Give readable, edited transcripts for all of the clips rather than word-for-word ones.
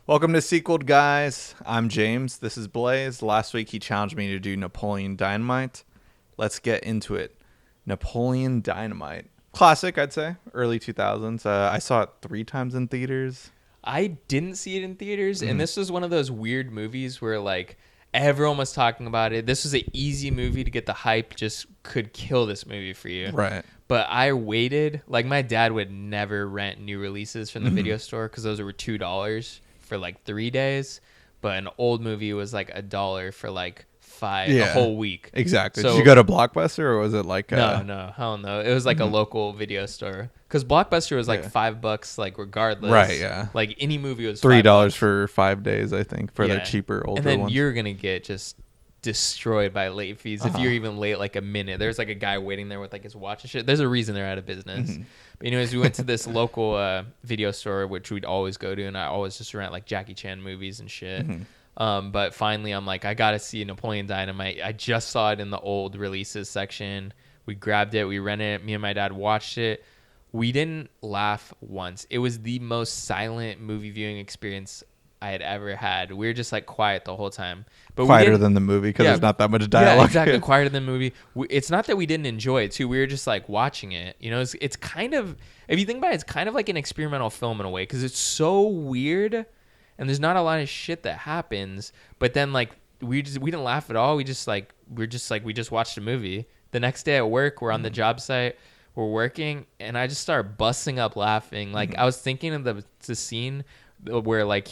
Welcome to Sequeled, guys. I'm James. This is Blaise. Last week he challenged me to do Napoleon Dynamite. Let's get into it. Napoleon Dynamite. Classic, I'd say. Early 2000s. I saw it 3 times in theaters. I didn't see it in theaters, and this was one of those weird movies where, like, everyone was talking about it. This was an easy movie to get the hype, just could kill this movie for you. Right. But I waited. Like, my dad would never rent new releases from the video store because those were $2 for, like, 3 days. But an old movie was, like, $1 for, like, a whole week. Exactly. So, did you go to Blockbuster or was it like... No, hell no. It was like a local video store. Because Blockbuster was like $5, like, regardless. Right, yeah. Like, any movie was $3 for 5 days, I think, for their cheaper, older ones. And then ones. you're going to get just destroyed by late fees if you're even late like a minute. There's like a guy waiting there with like his watch and shit. There's a reason they're out of business. But anyways, we went to this local video store, which we'd always go to, and I always just rent like Jackie Chan movies and shit. But finally I'm like, I gotta see Napoleon Dynamite. I just saw it in the old releases section. We grabbed it, we rented it, me and my dad watched it. We didn't laugh once. It was the most silent movie viewing experience I had ever had. We were just like quiet the whole time. But quieter than the movie because there's not that much dialogue. Yeah, exactly. Quieter than the movie. It's not that we didn't enjoy it too. We were just like watching it. You know, it's kind of, if you think about it, it's kind of like an experimental film in a way because it's so weird and there's not a lot of shit that happens. But then like we didn't laugh at all. We just watched a movie. The next day at work, we're on the job site. We're working, and I just started busting up laughing. Like I was thinking of the scene where like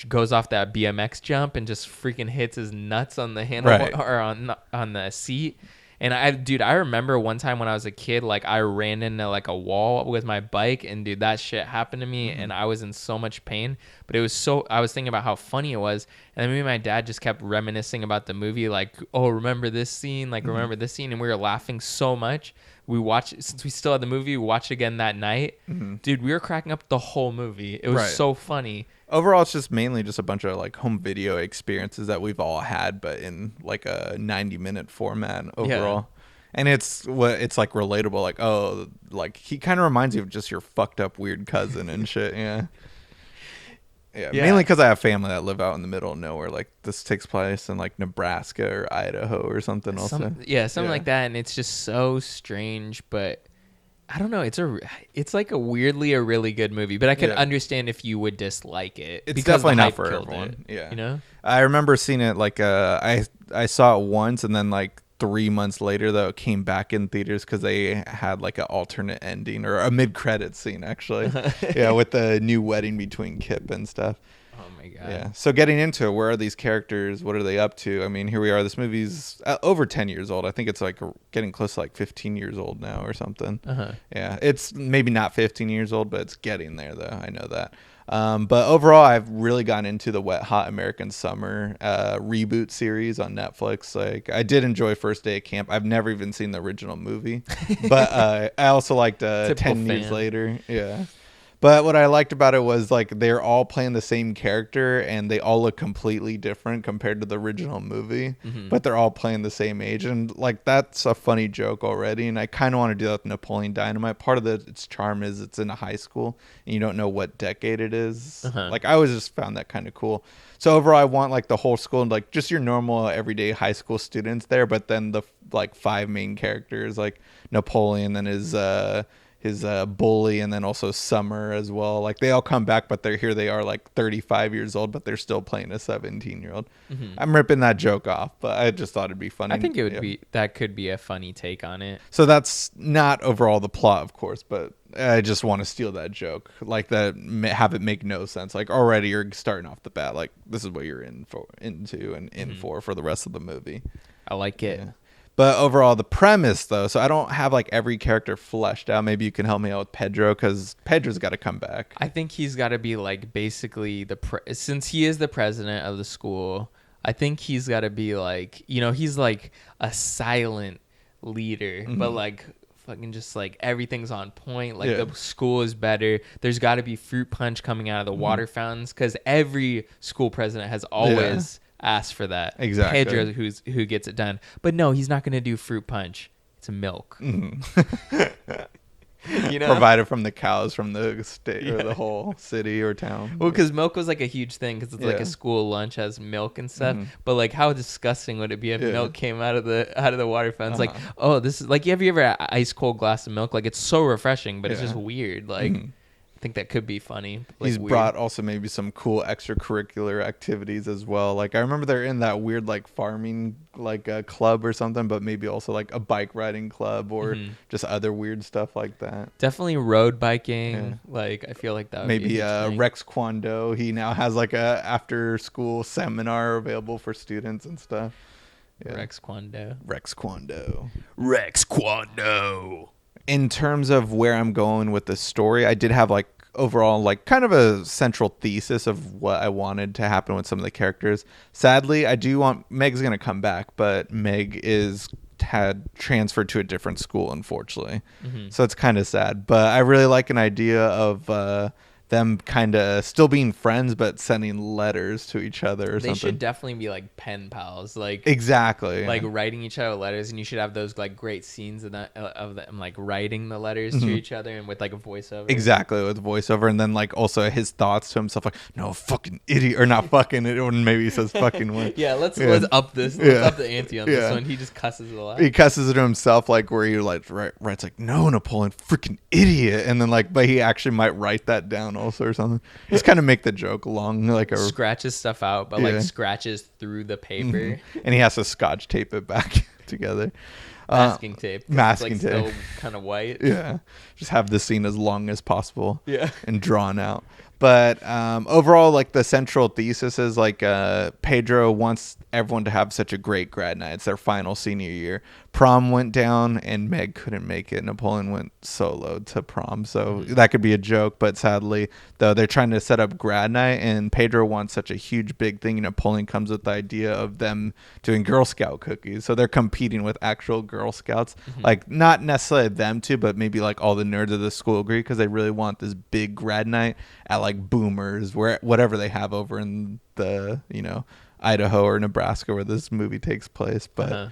goes off that BMX jump and just freaking hits his nuts on the handle or on the seat. And I remember one time when I was a kid, like I ran into like a wall with my bike, and dude, that shit happened to me, and I was in so much pain. But it was I was thinking about how funny it was, and then me and my dad just kept reminiscing about the movie, like, oh, remember this scene, like remember this scene, and we were laughing so much. We watched, since we still had the movie, we watched again that night. Dude, we were cracking up the whole movie. It was so funny. Overall, it's just mainly just a bunch of like home video experiences that we've all had, but in like a 90-minute format overall. And it's like relatable. Like, oh, like he kind of reminds you of just your fucked up weird cousin and shit. Yeah. Mainly because I have family that live out in the middle of nowhere. Like this takes place in like Nebraska or Idaho or something. Something like that. And it's just so strange, but I don't know. It's like a weirdly a really good movie, but I can understand if you would dislike it. It's definitely not for everyone. You know, I remember seeing it like I saw it once, and then like 3 months later though it came back in theaters because they had like an alternate ending or a mid-credit scene actually. With the new wedding between Kip and stuff. Oh my god. Yeah. So getting into it, where are these characters? What are they up to? I mean, here we are. This movie's over 10 years old. I think it's like getting close to like 15 years old now or something. Yeah. It's maybe not 15 years old, but it's getting there though. I know that. But overall, I've really gotten into the Wet Hot American Summer reboot series on Netflix. Like, I did enjoy First Day at Camp. I've never even seen the original movie, but I also liked 10 Years Later. Yeah. But what I liked about it was like they're all playing the same character and they all look completely different compared to the original movie, but they're all playing the same age. And like that's a funny joke already. And I kind of want to do that with Napoleon Dynamite. Part of its charm is it's in a high school and you don't know what decade it is. Like I always just found that kind of cool. So overall, I want like the whole school and like just your normal everyday high school students there, but then the like 5 main characters like Napoleon and his bully, and then also Summer as well. Like they all come back, but they are like 35 years old, but they're still playing a 17-year-old. I'm ripping that joke off, but I just thought it'd be funny. I think it would that could be a funny take on it. So that's not overall the plot, of course, but I just want to steal that joke, like that, have it make no sense. Like already you're starting off the bat, like this is what you're in for the rest of the movie. I like it. Yeah. But overall, the premise, though, so I don't have like every character fleshed out. Maybe you can help me out with Pedro, because Pedro's got to come back. I think he's got to be like basically since he is the president of the school, I think he's got to be like, you know, he's like a silent leader, but like fucking just like everything's on point. Like the school is better. There's got to be fruit punch coming out of the water fountains, because every school president has always asked for that. Exactly. Pedro who gets it done. But no, he's not going to do fruit punch. It's milk. You know, provided from the cows from the state or the whole city or town. Well, because milk was like a huge thing because it's like a school lunch has milk and stuff. But like, how disgusting would it be if milk came out of the water fountain? It's like, oh, this is like, have you ever had an ice cold glass of milk? Like, it's so refreshing, but it's just weird. Like, I think that could be funny. Like, he's brought also maybe some cool extracurricular activities as well. Like I remember they're in that weird like farming like a club or something, but maybe also like a bike riding club or just other weird stuff like that. Definitely road biking. Yeah. Like I feel like that would maybe be Rex Kwon Do. He now has like a after school seminar available for students and stuff. Yeah. Rex Kwon Do. Rex Kwon Do. Rex Kwon Do. In terms of where I'm going with the story, I did have like overall like kind of a central thesis of what I wanted to happen with some of the characters. Sadly, I do want Meg's going to come back, but Meg had transferred to a different school, unfortunately. So it's kind of sad, but I really like an idea of them kind of still being friends but sending letters to each other or something. They should definitely be like pen pals, like exactly, like writing each other letters, and you should have those like great scenes of them like writing the letters to each other and with like a voiceover. Exactly, with voiceover, and then like also his thoughts to himself, like no fucking idiot, or not fucking it, or maybe he says fucking one. let's up this, let's up the ante on this one. He just cusses it a lot. He cusses it to himself, like where he like writes like no Napoleon freaking idiot, and then like but he actually might write that down also or something. Just kind of make the joke along like a scratches stuff out, but like scratches through the paper, and he has to scotch tape it back together. Masking tape. Masking it's, tape. Still kind of white. Yeah, just have the scene as long as possible. Yeah, and drawn out. But overall, like the central thesis is like Pedro wants everyone to have such a great grad night. It's their final senior year. Prom went down and Meg couldn't make it. Napoleon went solo to prom. So that could be a joke. But sadly, though, they're trying to set up grad night and Pedro wants such a huge, big thing. And Napoleon comes with the idea of them doing Girl Scout cookies. So they're competing with actual Girl Scouts. Like not necessarily them two, but maybe like all the nerds of the school agree because they really want this big grad night at like Boomers, where whatever they have over in the Idaho or Nebraska where this movie takes place. But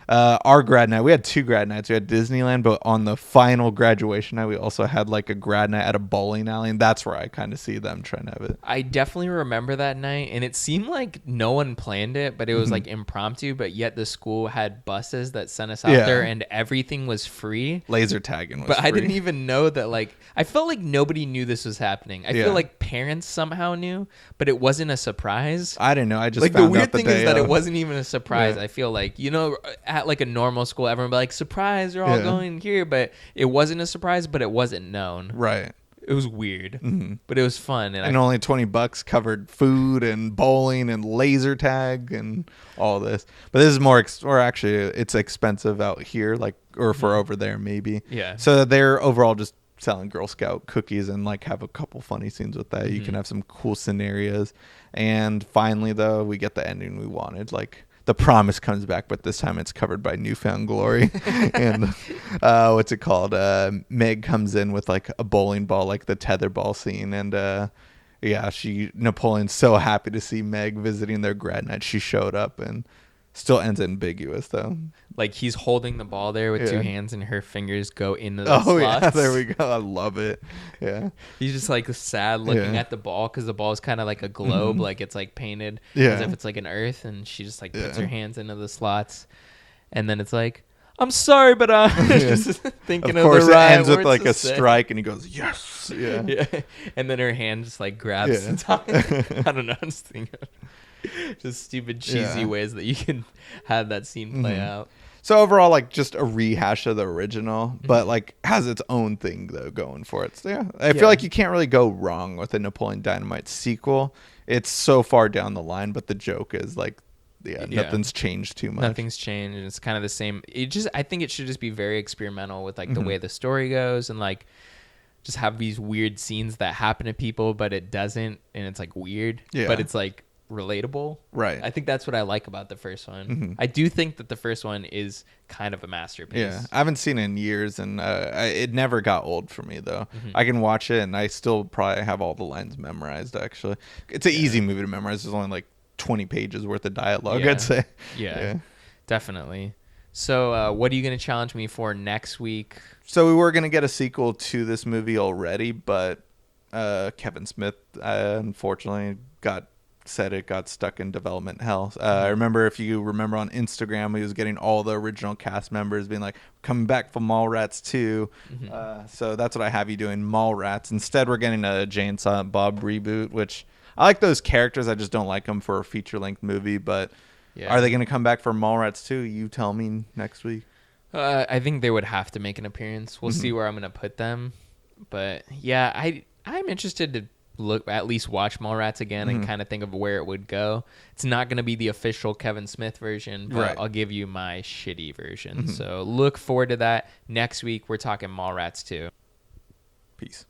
our grad night, we had 2 grad nights. We had Disneyland, but on the final graduation night we also had like a grad night at a bowling alley, and that's where I kind of see them trying to have it. I definitely remember that night, and it seemed like no one planned it, but it was like impromptu, but yet the school had buses that sent us out there and everything was free. Laser tagging was but free. I didn't even know that. Like I felt like nobody knew this was happening. I feel like parents somehow knew, but it wasn't a surprise. I didn't know. I just like found the weird out the thing day is that of. it wasn't even a surprise. I feel like at like a normal school everyone would be like, surprise, they're all going here, but it wasn't a surprise, but it wasn't known. Right. It was weird, but it was fun, and only $20 covered food and bowling and laser tag and all this. But this is more or actually it's expensive out here, like, or for over there maybe. Yeah, so they're overall just selling Girl Scout cookies and like have a couple funny scenes with that. You can have some cool scenarios. And finally though, we get the ending we wanted. Like the promise comes back, but this time it's covered by newfound glory. And what's it called? Meg comes in with like a bowling ball, like the tetherball scene. And Napoleon's so happy to see Meg visiting their grad night. She showed up and still ends ambiguous though. Like he's holding the ball there with 2 hands and her fingers go into the slots. Yeah, there we go. I love it. Yeah. He's just like sad looking at the ball because the ball is kind of like a globe, like it's like painted as if it's like an earth, and she just like puts her hands into the slots, and then it's like, I'm sorry, but I'm just thinking of the right it ends with like a say. strike, and he goes, yes. Yeah. And then her hand just like grabs the top. I don't know. I'm just thinking just stupid, cheesy ways that you can have that scene play out. So overall, like just a rehash of the original, but like has its own thing though going for it. So I feel like you can't really go wrong with a Napoleon Dynamite sequel. It's so far down the line, but the joke is like, nothing's changed too much. Nothing's changed, and it's kind of the same. I think it should just be very experimental with like the way the story goes, and like just have these weird scenes that happen to people, but it doesn't, and it's like weird, but it's like relatable. Right. I think that's what I like about the first one. I do think that the first one is kind of a masterpiece. Yeah, I haven't seen it in years, and it never got old for me though. I can watch it and I still probably have all the lines memorized. Actually, it's an easy movie to memorize. There's only like 20 pages worth of dialogue, I'd say. Yeah, definitely. So what are you going to challenge me for next week? So we were going to get a sequel to this movie already, but Kevin Smith unfortunately got stuck in development hell. I remember, if you remember on Instagram, he was getting all the original cast members being like, coming back from Mallrats 2. So that's what I have you doing, Mallrats. Instead, we're getting a Jay and Silent Bob reboot, which I like those characters. I just don't like them for a feature-length movie. But are they going to come back for Mallrats 2? You tell me next week. I think they would have to make an appearance. We'll see where I'm going to put them. But yeah, I'm interested to at least watch Mallrats again and kind of think of where it would go. It's not going to be the official Kevin Smith version, but I'll give you my shitty version. So look forward to that. Next week, we're talking Mallrats 2. Peace.